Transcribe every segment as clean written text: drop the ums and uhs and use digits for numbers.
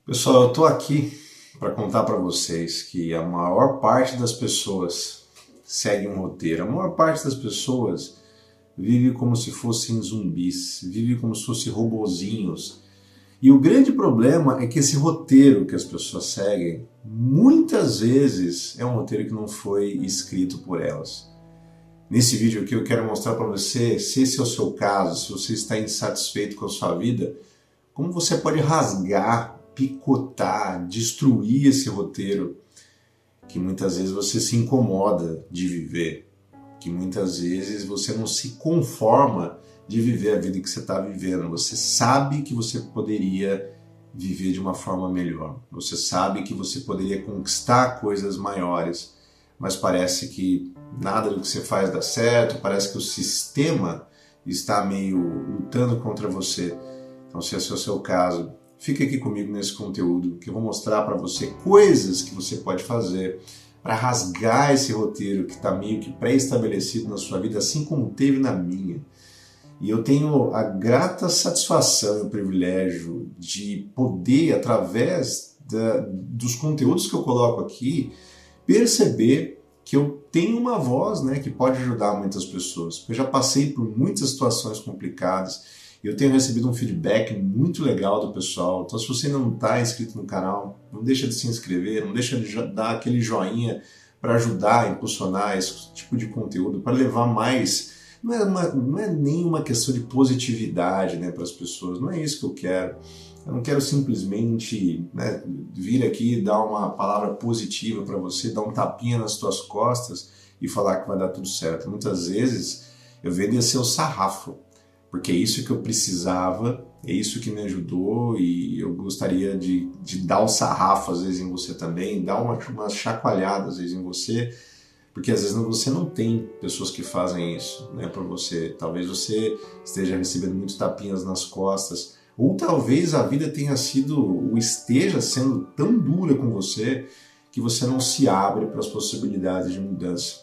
Pessoal, eu estou aqui para contar para vocês que a maior parte das pessoas segue um roteiro. A maior parte das pessoas vive como se fossem zumbis, vive como se fossem robozinhos. E o grande problema é que esse roteiro que as pessoas seguem, muitas vezes é um roteiro que não foi escrito por elas. Nesse vídeo aqui eu quero mostrar para você, se esse é o seu caso, se você está insatisfeito com a sua vida, como você pode rasgar, picotar, destruir esse roteiro que muitas vezes você se incomoda de viver, que muitas vezes você não se conforma de viver a vida que você está vivendo. Você sabe que você poderia viver de uma forma melhor. Você sabe que você poderia conquistar coisas maiores, mas parece que nada do que você faz dá certo, parece que o sistema está meio lutando contra você. Então, se esse é o seu caso, fica aqui comigo nesse conteúdo que eu vou mostrar para você coisas que você pode fazer para rasgar esse roteiro que está meio que pré-estabelecido na sua vida, assim como teve na minha. E eu tenho a grata satisfação e o privilégio de poder, através dos conteúdos que eu coloco aqui, perceber que eu tenho uma voz, né, que pode ajudar muitas pessoas. Eu já passei por muitas situações complicadas e eu tenho recebido um feedback muito legal do pessoal. Então, se você não está inscrito no canal, não deixa de se inscrever, não deixa de dar aquele joinha para ajudar a impulsionar esse tipo de conteúdo, para levar mais. Não é nem uma questão de positividade, né, para as pessoas, não é isso que eu quero. Eu não quero simplesmente, né, vir aqui e dar uma palavra positiva para você, dar um tapinha nas suas costas e falar que vai dar tudo certo. Muitas vezes eu venho descer o sarrafo, porque é isso que eu precisava, é isso que me ajudou e eu gostaria de dar o sarrafo às vezes em você também, dar uma chacoalhada às vezes em você, porque às vezes você não tem pessoas que fazem isso, né, por você. Talvez você esteja recebendo muitos tapinhas nas costas, ou talvez a vida tenha sido, ou esteja sendo tão dura com você, que você não se abre para as possibilidades de mudança.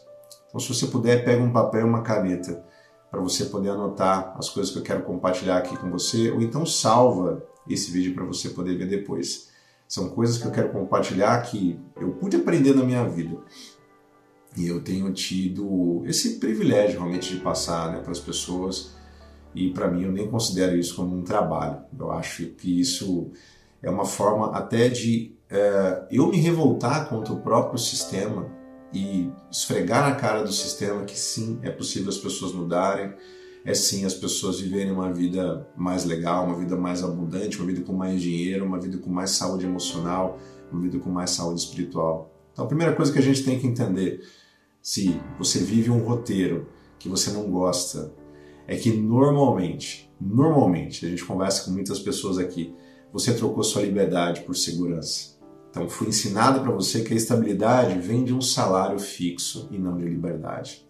Então, se você puder, pega um papel e uma caneta, para você poder anotar as coisas que eu quero compartilhar aqui com você, ou então salva esse vídeo para você poder ver depois. São coisas que eu quero compartilhar que eu pude aprender na minha vida. E eu tenho tido esse privilégio realmente de passar, né, para as pessoas, e para mim eu nem considero isso como um trabalho. Eu acho que isso é uma forma até de eu me revoltar contra o próprio sistema e esfregar na cara do sistema que sim, é possível as pessoas mudarem, é sim as pessoas viverem uma vida mais legal, uma vida mais abundante, uma vida com mais dinheiro, uma vida com mais saúde emocional, uma vida com mais saúde espiritual. Então a primeira coisa que a gente tem que entender, se você vive um roteiro que você não gosta, é que normalmente, a gente conversa com muitas pessoas aqui, você trocou sua liberdade por segurança. Então foi ensinado para você que a estabilidade vem de um salário fixo e não de liberdade.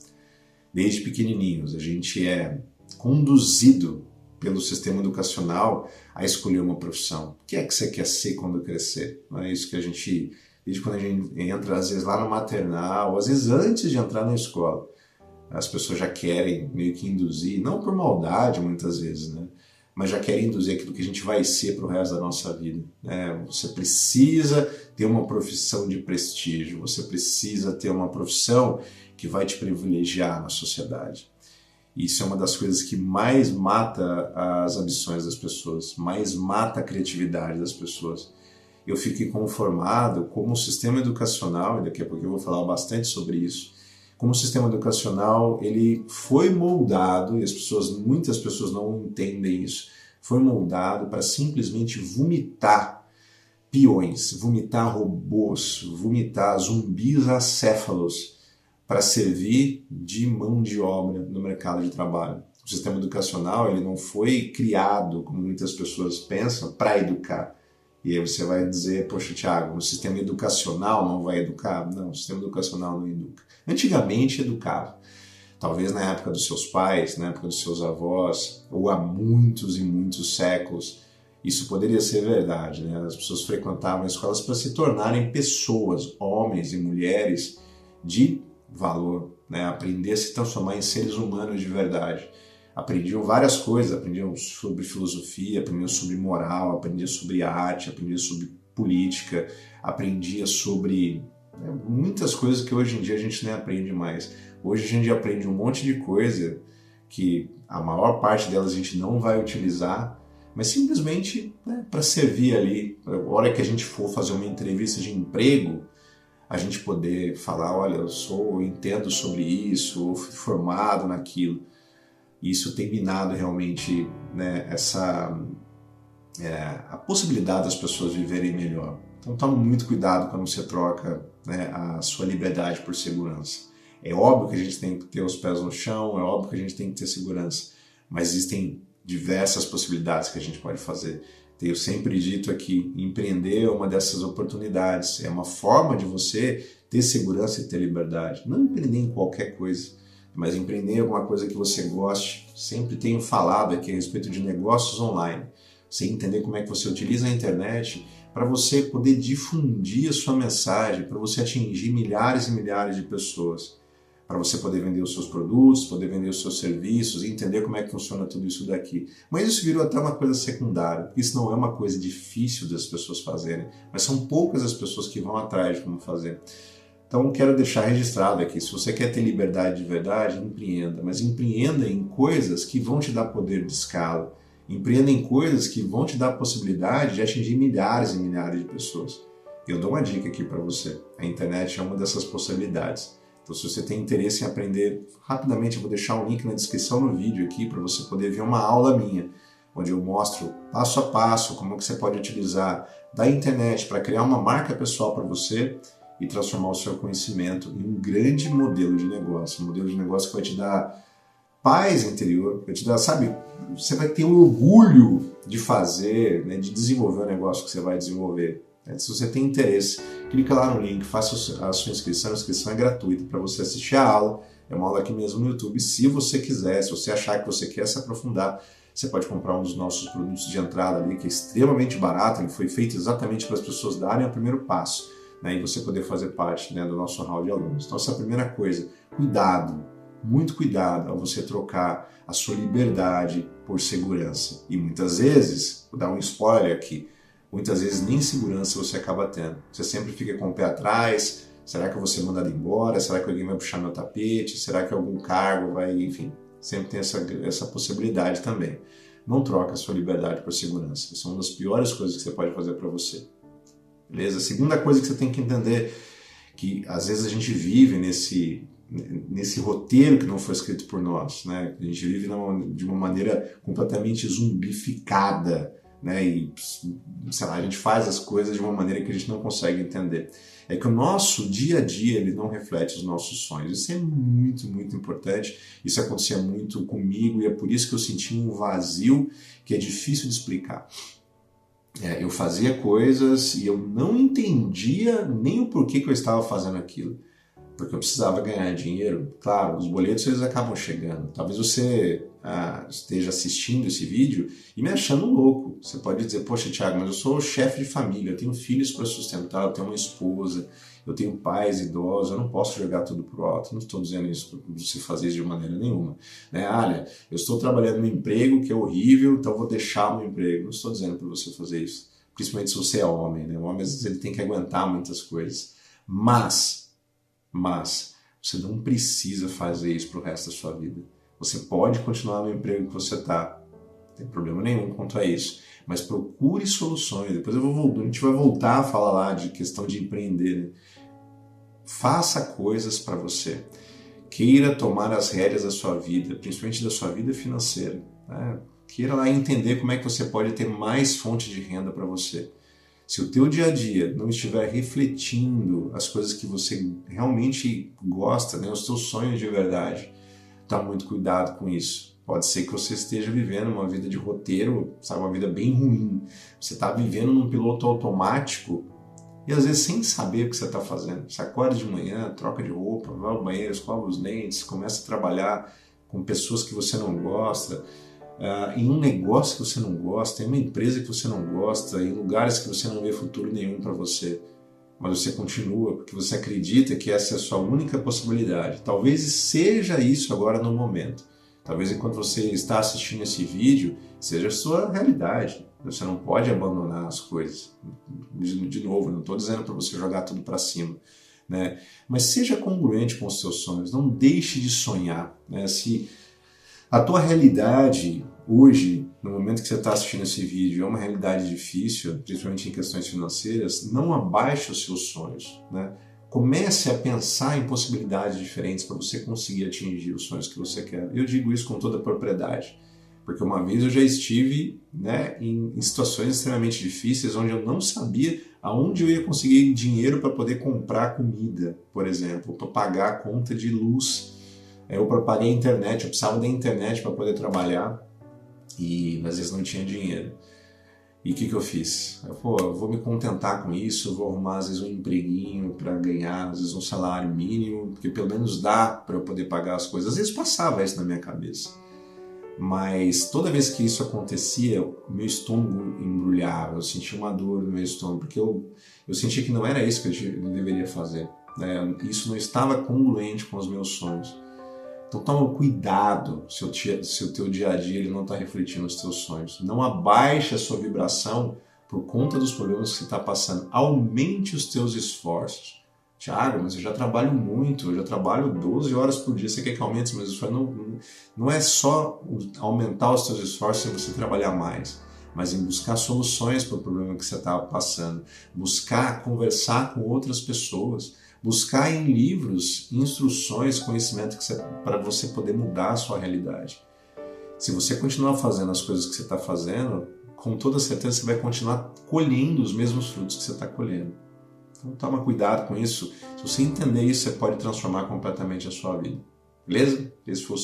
Desde pequenininhos a gente é conduzido pelo sistema educacional a escolher uma profissão. O que é que você quer ser quando crescer? Não é isso que a gente, desde quando a gente entra às vezes lá no maternal, às vezes antes de entrar na escola, as pessoas já querem meio que induzir, não por maldade muitas vezes, né? Mas já querem induzir aquilo que a gente vai ser para o resto da nossa vida, né? Você precisa ter uma profissão de prestígio, você precisa ter uma profissão que vai te privilegiar na sociedade. Isso é uma das coisas que mais mata as ambições das pessoas, mais mata a criatividade das pessoas. Eu fico inconformado como o sistema educacional, e daqui a pouco eu vou falar bastante sobre isso, como o sistema educacional ele foi moldado, e muitas pessoas não entendem isso, foi moldado para simplesmente vomitar peões, vomitar robôs, vomitar zumbis acéfalos para servir de mão de obra no mercado de trabalho. O sistema educacional ele não foi criado, como muitas pessoas pensam, para educar. E aí você vai dizer, poxa, Thiago, o sistema educacional não vai educar? Não, o sistema educacional não educa. Antigamente educava. Talvez na época dos seus pais, na época dos seus avós, ou há muitos e muitos séculos, isso poderia ser verdade, né? As pessoas frequentavam escolas para se tornarem pessoas, homens e mulheres de valor, né? Aprender a se transformar em seres humanos de verdade. aprendiam várias coisas, aprendiam sobre filosofia, aprendiam sobre moral, aprendiam sobre arte, aprendiam sobre política, aprendia sobre muitas coisas que hoje em dia a gente nem aprende mais. Hoje a gente aprende um monte de coisa que a maior parte delas a gente não vai utilizar, mas simplesmente para servir ali, a hora que a gente for fazer uma entrevista de emprego, a gente poder falar, olha, eu entendo sobre isso, eu fui formado naquilo. Isso tem minado realmente, né, a possibilidade das pessoas viverem melhor. Então tome muito cuidado quando você troca, né, a sua liberdade por segurança. É óbvio que a gente tem que ter os pés no chão, é óbvio que a gente tem que ter segurança, mas existem diversas possibilidades que a gente pode fazer. Tenho sempre dito aqui, empreender é uma dessas oportunidades, é uma forma de você ter segurança e ter liberdade. Não empreender em qualquer coisa, mas empreender em alguma coisa que você goste. Sempre tenho falado aqui a respeito de negócios online. Você entender como é que você utiliza a internet para você poder difundir a sua mensagem, para você atingir milhares e milhares de pessoas, para você poder vender os seus produtos, poder vender os seus serviços, entender como é que funciona tudo isso daqui. Mas isso virou até uma coisa secundária, porque isso não é uma coisa difícil das pessoas fazerem, mas são poucas as pessoas que vão atrás de como fazer. Então quero deixar registrado aqui, se você quer ter liberdade de verdade, empreenda, mas empreenda em coisas que vão te dar poder de escala, empreenda em coisas que vão te dar a possibilidade de atingir milhares e milhares de pessoas. Eu dou uma dica aqui para você, a internet é uma dessas possibilidades. Então, se você tem interesse em aprender, rapidamente eu vou deixar um link na descrição no vídeo aqui para você poder ver uma aula minha, onde eu mostro passo a passo como que você pode utilizar da internet para criar uma marca pessoal para você e transformar o seu conhecimento em um grande modelo de negócio. Um modelo de negócio que vai te dar paz interior, vai te dar, sabe, você vai ter um orgulho de fazer, né, de desenvolver o negócio que você vai desenvolver. Se você tem interesse, clica lá no link, faça a sua inscrição. A inscrição é gratuita para você assistir a aula. É uma aula aqui mesmo no YouTube. Se você quiser, se você achar que você quer se aprofundar, você pode comprar um dos nossos produtos de entrada ali, que é extremamente barato. Ele foi feito exatamente para as pessoas darem o primeiro passo, né, e você poder fazer parte, né, do nosso hall de alunos. Então essa é a primeira coisa. Cuidado, muito cuidado ao você trocar a sua liberdade por segurança. E muitas vezes, vou dar um spoiler aqui, muitas vezes nem segurança você acaba tendo. Você sempre fica com o pé atrás. Será que eu vou ser mandado embora? Será que alguém vai puxar meu tapete? Será que algum cargo vai... Enfim, sempre tem essa possibilidade também. Não troca a sua liberdade por segurança. Essa é uma das piores coisas que você pode fazer para você. Beleza? A segunda coisa que você tem que entender, que às vezes a gente vive nesse roteiro que não foi escrito por nós, né? A gente vive de uma maneira completamente zumbificada, né? E, sei lá, a gente faz as coisas de uma maneira que a gente não consegue entender. É que o nosso dia a dia ele não reflete os nossos sonhos. Isso é muito, muito importante. Isso acontecia muito comigo e é por isso que eu senti um vazio que é difícil de explicar. Eu fazia coisas e eu não entendia nem o porquê que eu estava fazendo aquilo. Porque eu precisava ganhar dinheiro. Claro, os boletos eles acabam chegando. Talvez você esteja assistindo esse vídeo e me achando louco. Você pode dizer, poxa, Thiago, mas eu sou chefe de família, eu tenho filhos para sustentar, eu tenho uma esposa, eu tenho pais idosos, eu não posso jogar tudo pro alto. Não estou dizendo isso para você fazer isso de maneira nenhuma. Né? Olha, eu estou trabalhando num emprego que é horrível, então eu vou deixar o meu emprego. Não estou dizendo para você fazer isso. Principalmente se você é homem. Né? O homem, às vezes, ele tem que aguentar muitas coisas. Mas você não precisa fazer isso para o resto da sua vida. Você pode continuar no emprego que você está, não tem problema nenhum quanto a isso, mas procure soluções. Depois a gente vai voltar a falar lá de questão de empreender. Né? Faça coisas para você. Queira tomar as rédeas da sua vida, principalmente da sua vida financeira. Né? Queira lá entender como é que você pode ter mais fonte de renda para você. Se o teu dia a dia não estiver refletindo as coisas que você realmente gosta, né, os teus sonhos de verdade, toma muito cuidado com isso. Pode ser que você esteja vivendo uma vida de roteiro, sabe, uma vida bem ruim. Você está vivendo num piloto automático e às vezes sem saber o que você está fazendo. Você acorda de manhã, troca de roupa, vai ao banheiro, escova os dentes, começa a trabalhar com pessoas que você não gosta, em um negócio que você não gosta, em uma empresa que você não gosta, em lugares que você não vê futuro nenhum para você, mas você continua porque você acredita que essa é a sua única possibilidade. Talvez seja isso agora no momento. Talvez enquanto você está assistindo esse vídeo, seja a sua realidade. Você não pode abandonar as coisas. de novo, não estou dizendo para você jogar tudo para cima, né? Mas seja congruente com os seus sonhos, não deixe de sonhar, né? Se a tua realidade hoje, no momento que você está assistindo esse vídeo, é uma realidade difícil, principalmente em questões financeiras, não abaixe os seus sonhos, né? Comece a pensar em possibilidades diferentes para você conseguir atingir os sonhos que você quer. Eu digo isso com toda a propriedade, porque uma vez eu já estive, né, em situações extremamente difíceis, onde eu não sabia aonde eu ia conseguir dinheiro para poder comprar comida, por exemplo, para pagar a conta de luz, ou para pagar a internet. Eu precisava da internet para poder trabalhar e às vezes não tinha dinheiro. E o que eu fiz? Eu vou me contentar com isso, eu vou arrumar às vezes um empreguinho para ganhar, às vezes um salário mínimo, porque pelo menos dá para eu poder pagar as coisas. Às vezes passava isso na minha cabeça. Mas toda vez que isso acontecia, o meu estômago embrulhava, eu sentia uma dor no meu estômago, porque eu sentia que não era isso que eu deveria fazer, né? Isso não estava congruente com os meus sonhos. Então toma cuidado se o teu dia a dia ele não está refletindo os teus sonhos. Não abaixe a sua vibração por conta dos problemas que você está passando. Aumente os teus esforços. Tiago, mas eu já trabalho muito, eu já trabalho 12 horas por dia, você quer que aumente os meus esforços? Não é só aumentar os teus esforços e você trabalhar mais, mas em buscar soluções para o problema que você está passando. Buscar conversar com outras pessoas. Buscar em livros instruções, conhecimento para você poder mudar a sua realidade. Se você continuar fazendo as coisas que você está fazendo, com toda certeza você vai continuar colhendo os mesmos frutos que você está colhendo. Então toma cuidado com isso. Se você entender isso, você pode transformar completamente a sua vida. Beleza? Esse foi o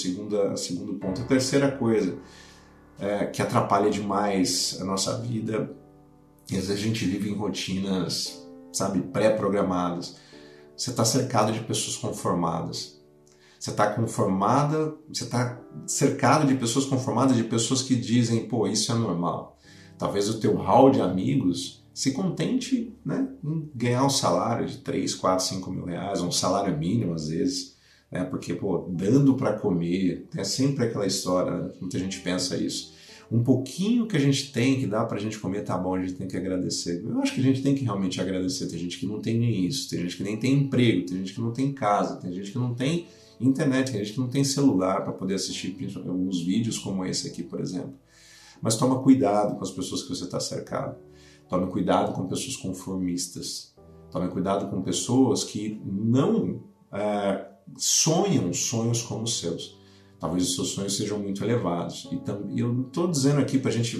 segundo ponto. A terceira coisa que atrapalha demais a nossa vida, e às vezes a gente vive em rotinas, sabe, pré-programadas. Você está cercado de pessoas conformadas. Você está cercado de pessoas conformadas, de pessoas que dizem, pô, isso é normal. Talvez o teu hall de amigos se contente, né, em ganhar um salário de 3, 4, 5 mil reais, um salário mínimo às vezes, né, porque, pô, dando para comer, é sempre aquela história, né? Muita gente pensa isso. Um pouquinho que a gente tem, que dá pra gente comer, tá bom, a gente tem que agradecer. Eu acho que a gente tem que realmente agradecer. Tem gente que não tem nem isso, tem gente que nem tem emprego, tem gente que não tem casa, tem gente que não tem internet, tem gente que não tem celular para poder assistir alguns vídeos como esse aqui, por exemplo. Mas toma cuidado com as pessoas que você está cercado. Tome cuidado com pessoas conformistas. Tome cuidado com pessoas que não sonham sonhos como os seus. Talvez os seus sonhos sejam muito elevados. Então, eu não estou dizendo aqui para a gente...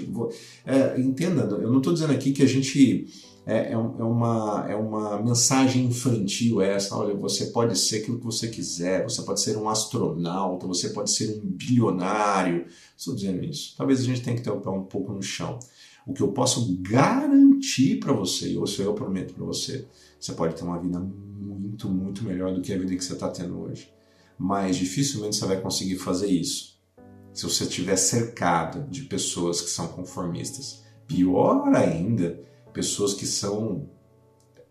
entenda, eu não estou dizendo aqui que a gente... É uma mensagem infantil essa. Olha, você pode ser aquilo que você quiser. Você pode ser um astronauta. Você pode ser um bilionário. Estou dizendo isso. Talvez a gente tenha que ter o pé um pouco no chão. O que eu posso garantir para você, ou se eu prometo para você, você pode ter uma vida muito, muito melhor do que a vida que você está tendo hoje. Mas dificilmente você vai conseguir fazer isso se você estiver cercado de pessoas que são conformistas. Pior ainda, pessoas que são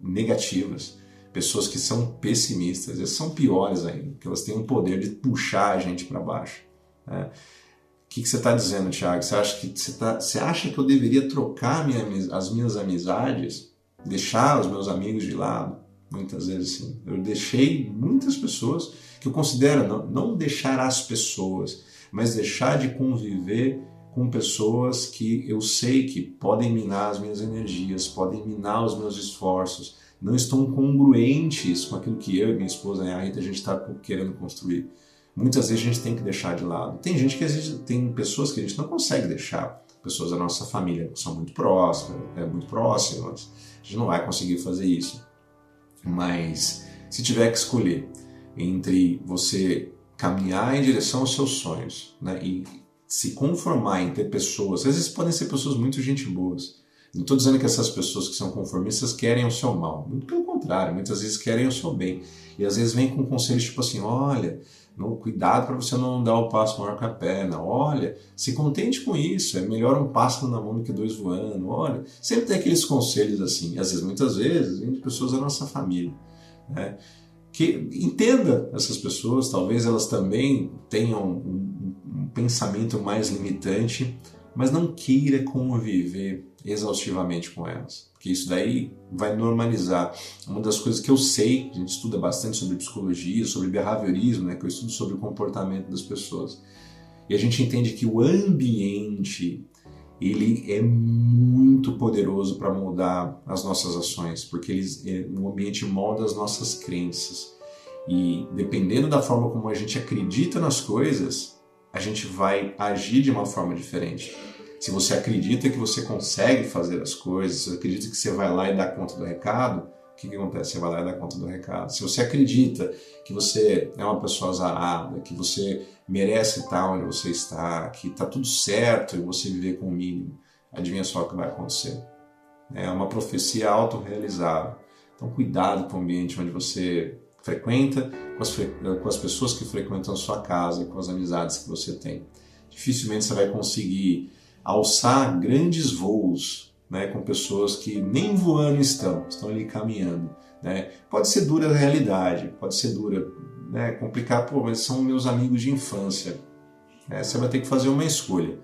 negativas, pessoas que são pessimistas. Elas são piores ainda, porque elas têm o poder de puxar a gente para baixo, né? O que você está dizendo, Thiago? Você acha que eu deveria trocar as minhas amizades, deixar os meus amigos de lado? Muitas vezes sim. Eu deixei muitas pessoas que eu considero, não deixar as pessoas, mas deixar de conviver com pessoas que eu sei que podem minar as minhas energias, podem minar os meus esforços, não estão congruentes com aquilo que eu e minha esposa, a Rita, a gente está querendo construir. Muitas vezes a gente tem que deixar de lado. Tem pessoas que a gente não consegue deixar, pessoas da nossa família que são muito próximas, a gente não vai conseguir fazer isso. Mas se tiver que escolher entre você caminhar em direção aos seus sonhos, né, e se conformar em ter pessoas, às vezes podem ser pessoas muito gente boas. Não estou dizendo que essas pessoas que são conformistas querem o seu mal, muito pelo contrário, muitas vezes querem o seu bem. E às vezes vem com conselhos tipo assim, olha, cuidado para você não dar o passo maior que a perna, olha, se contente com isso, é melhor um pássaro na mão do que dois voando, olha, sempre tem aqueles conselhos assim, e às vezes, muitas vezes, vem de pessoas da nossa família, né? Que entenda essas pessoas, talvez elas também tenham um pensamento mais limitante, mas não queira conviver exaustivamente com elas. porque isso daí vai normalizar. Uma das coisas que eu sei, a gente estuda bastante sobre psicologia, sobre behaviorismo, né, que eu estudo sobre o comportamento das pessoas, e a gente entende que o ambiente, ele é muito poderoso para moldar as nossas ações, porque o ambiente molda as nossas crenças. E dependendo da forma como a gente acredita nas coisas, a gente vai agir de uma forma diferente. Se você acredita que você consegue fazer as coisas, se você acredita que você vai lá e dá conta do recado, o que acontece? Você vai lá e dá conta do recado. Se você acredita que você é uma pessoa azarada, que você merece estar onde você está, que está tudo certo e você viver com o mínimo, adivinha só o que vai acontecer. É uma profecia autorrealizável. Então cuidado com o ambiente onde você frequenta, com as pessoas que frequentam a sua casa, com as amizades que você tem. Dificilmente você vai conseguir alçar grandes voos, né, com pessoas que nem voando estão ali caminhando. Né? Pode ser dura a realidade, pode ser dura, né, complicado, mas são meus amigos de infância. Você vai ter que fazer uma escolha.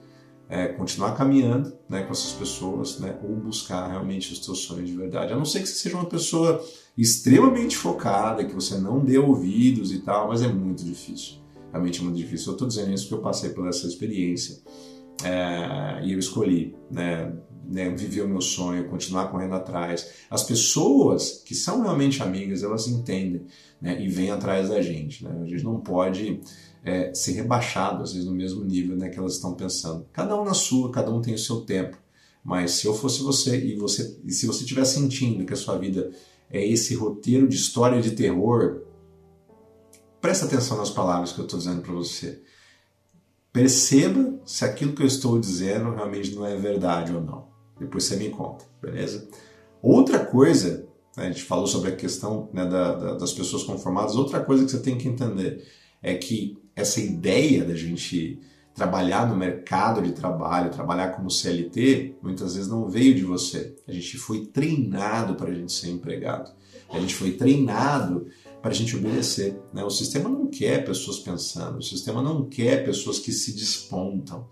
Continuar caminhando, né, com essas pessoas, né, ou buscar realmente os teus sonhos de verdade. A não ser que você seja uma pessoa extremamente focada, que você não dê ouvidos e tal, mas é muito difícil. Realmente é muito difícil. Eu estou dizendo isso porque eu passei por essa experiência e eu escolhi, né, viver o meu sonho, continuar correndo atrás. As pessoas que são realmente amigas, elas entendem, né, e vêm atrás da gente. Né? A gente não pode ser rebaixado, às vezes, no mesmo nível, né, que elas estão pensando. Cada um na sua, cada um tem o seu tempo. Mas se eu fosse você e se você estiver sentindo que a sua vida é esse roteiro de história de terror, presta atenção nas palavras que eu estou dizendo para você. Perceba se aquilo que eu estou dizendo realmente não é verdade ou não. Depois você me conta, beleza? Outra coisa, né, a gente falou sobre a questão, né, das pessoas conformadas, outra coisa que você tem que entender é que essa ideia da gente trabalhar no mercado de trabalho, trabalhar como CLT, muitas vezes não veio de você. A gente foi treinado para a gente ser empregado. A gente foi treinado para a gente obedecer. Né? O sistema não quer pessoas pensando, o sistema não quer pessoas que se despontam.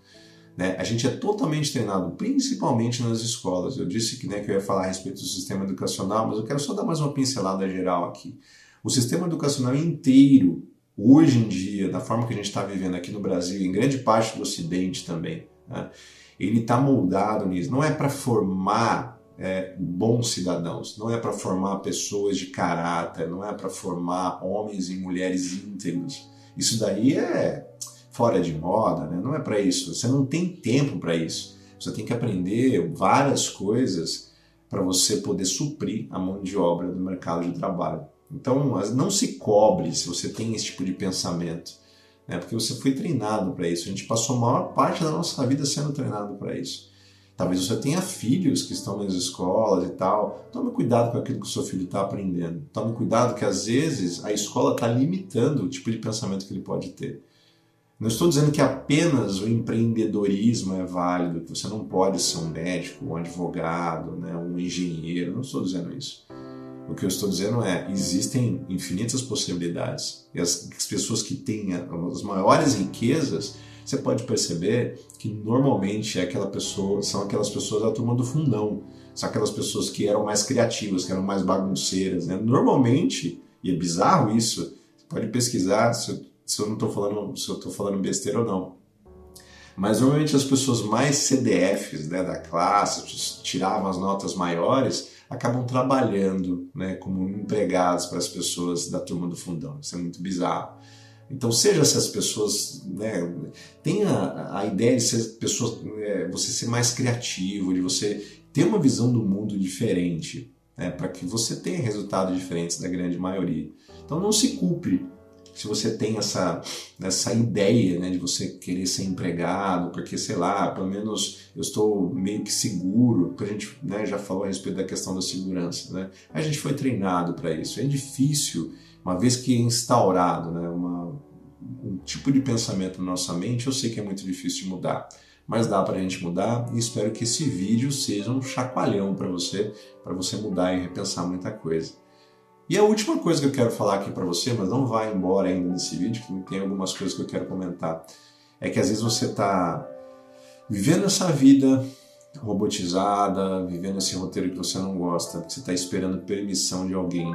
Né? A gente é totalmente treinado, principalmente nas escolas. Eu disse que, né, que eu ia falar a respeito do sistema educacional, mas eu quero só dar mais uma pincelada geral aqui. O sistema educacional inteiro, hoje em dia, da forma que a gente está vivendo aqui no Brasil, em grande parte do Ocidente também, né, ele está moldado nisso. Não é para formar bons cidadãos, não é para formar pessoas de caráter, não é para formar homens e mulheres íntegros. Isso daí é fora de moda, né? Não é para isso. Você não tem tempo para isso. Você tem que aprender várias coisas para você poder suprir a mão de obra do mercado de trabalho. Então, não se cobre se você tem esse tipo de pensamento, né? Porque você foi treinado para isso. A gente passou a maior parte da nossa vida sendo treinado para isso. Talvez você tenha filhos que estão nas escolas e tal. Tome cuidado com aquilo que o seu filho está aprendendo. Tome cuidado que, às vezes, a escola está limitando o tipo de pensamento que ele pode ter. Não estou dizendo que apenas o empreendedorismo é válido, que você não pode ser um médico, um advogado, né, um engenheiro. Não estou dizendo isso. O que eu estou dizendo existem infinitas possibilidades. E as pessoas que têm as maiores riquezas, você pode perceber que normalmente são aquelas pessoas da turma do fundão. São aquelas pessoas que eram mais criativas, que eram mais bagunceiras. Né? Normalmente, e é bizarro isso, você pode pesquisar se eu não estou falando besteira ou não. Mas normalmente as pessoas mais CDFs, né, da classe, que tiravam as notas maiores, acabam trabalhando, né, como empregados para as pessoas da turma do fundão. Isso é muito bizarro. Então, seja essas pessoas, né, tenha a ideia de ser pessoas, você ser mais criativo, de você ter uma visão do mundo diferente, né, para que você tenha resultados diferentes da grande maioria. Então, não se culpe se você tem essa ideia, né, de você querer ser empregado, porque, sei lá, pelo menos eu estou meio que seguro, porque a gente, né, já falou a respeito da questão da segurança. Né? A gente foi treinado para isso. É difícil, uma vez que é instaurado, né, um tipo de pensamento na nossa mente, eu sei que é muito difícil de mudar, mas dá para a gente mudar e espero que esse vídeo seja um chacoalhão para você mudar e repensar muita coisa. E a última coisa que eu quero falar aqui para você, mas não vai embora ainda nesse vídeo, que tem algumas coisas que eu quero comentar, é que às vezes você está vivendo essa vida robotizada, vivendo esse roteiro que você não gosta, porque você está esperando permissão de alguém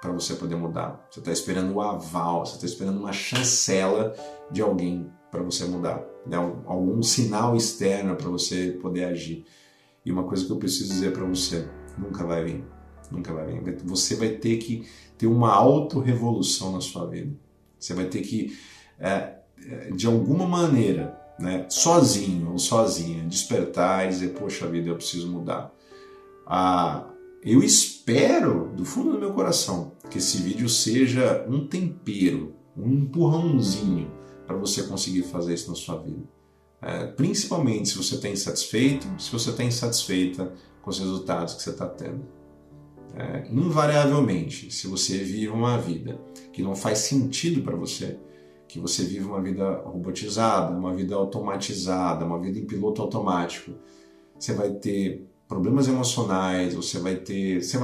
para você poder mudar. Você está esperando o aval, você está esperando uma chancela de alguém para você mudar, né? Algum sinal externo para você poder agir. E uma coisa que eu preciso dizer para você, nunca vai vir. Nunca vai vir. Você vai ter que ter uma auto-revolução na sua vida. Você vai ter que, de alguma maneira, né, sozinho ou sozinha, despertar e dizer, poxa vida, eu preciso mudar. Eu espero, do fundo do meu coração, que esse vídeo seja um tempero, um empurrãozinho para você conseguir fazer isso na sua vida. Principalmente se você está insatisfeito, se você está insatisfeita com os resultados que você está tendo. Invariavelmente, se você vive uma vida que não faz sentido para você, que você vive uma vida robotizada, uma vida automatizada, uma vida em piloto automático, você vai ter problemas emocionais, você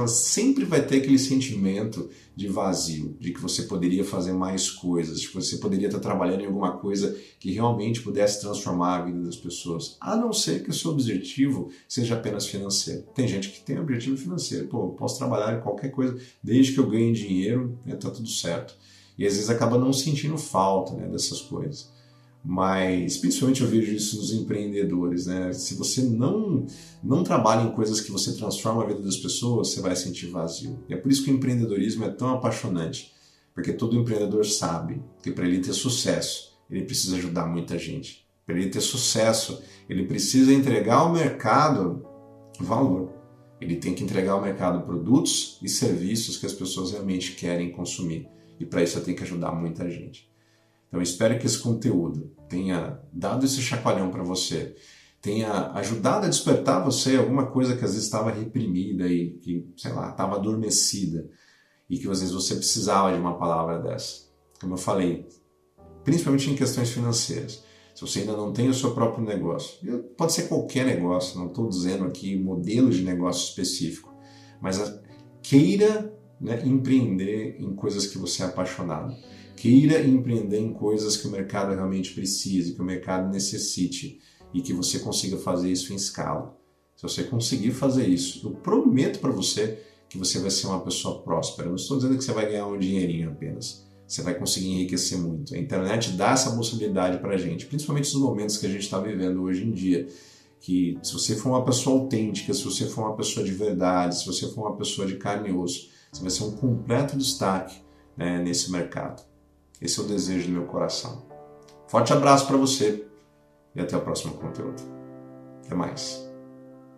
sempre vai ter aquele sentimento de vazio, de que você poderia fazer mais coisas, de que você poderia estar trabalhando em alguma coisa que realmente pudesse transformar a vida das pessoas, a não ser que o seu objetivo seja apenas financeiro. Tem gente que tem objetivo financeiro, eu posso trabalhar em qualquer coisa, desde que eu ganhe dinheiro, está tudo certo. E às vezes acaba não sentindo falta, né, dessas coisas. Mas principalmente eu vejo isso nos empreendedores, né? Se você não trabalha em coisas que você transforma a vida das pessoas, você vai sentir vazio. E é por isso que o empreendedorismo é tão apaixonante, porque todo empreendedor sabe que para ele ter sucesso, ele precisa ajudar muita gente. Para ele ter sucesso, ele precisa entregar ao mercado valor. Ele tem que entregar ao mercado produtos e serviços que as pessoas realmente querem consumir. E para isso eu tenho que ajudar muita gente. Então eu espero que esse conteúdo tenha dado esse chacoalhão para você, tenha ajudado a despertar você alguma coisa que às vezes estava reprimida e que, sei lá, estava adormecida e que às vezes você precisava de uma palavra dessa. Como eu falei, principalmente em questões financeiras. Se você ainda não tem o seu próprio negócio, pode ser qualquer negócio, não estou dizendo aqui modelo de negócio específico, mas queira, né, empreender em coisas que você é apaixonado. Queira empreender em coisas que o mercado realmente precise, que o mercado necessite e que você consiga fazer isso em escala. Se você conseguir fazer isso, eu prometo para você que você vai ser uma pessoa próspera. Eu não estou dizendo que você vai ganhar um dinheirinho apenas. Você vai conseguir enriquecer muito. A internet dá essa possibilidade para a gente, principalmente nos momentos que a gente está vivendo hoje em dia. Que se você for uma pessoa autêntica, se você for uma pessoa de verdade, se você for uma pessoa de carne e osso, você vai ser um completo destaque, né, nesse mercado. Esse é o desejo do meu coração. Forte abraço para você e até o próximo conteúdo. Até mais.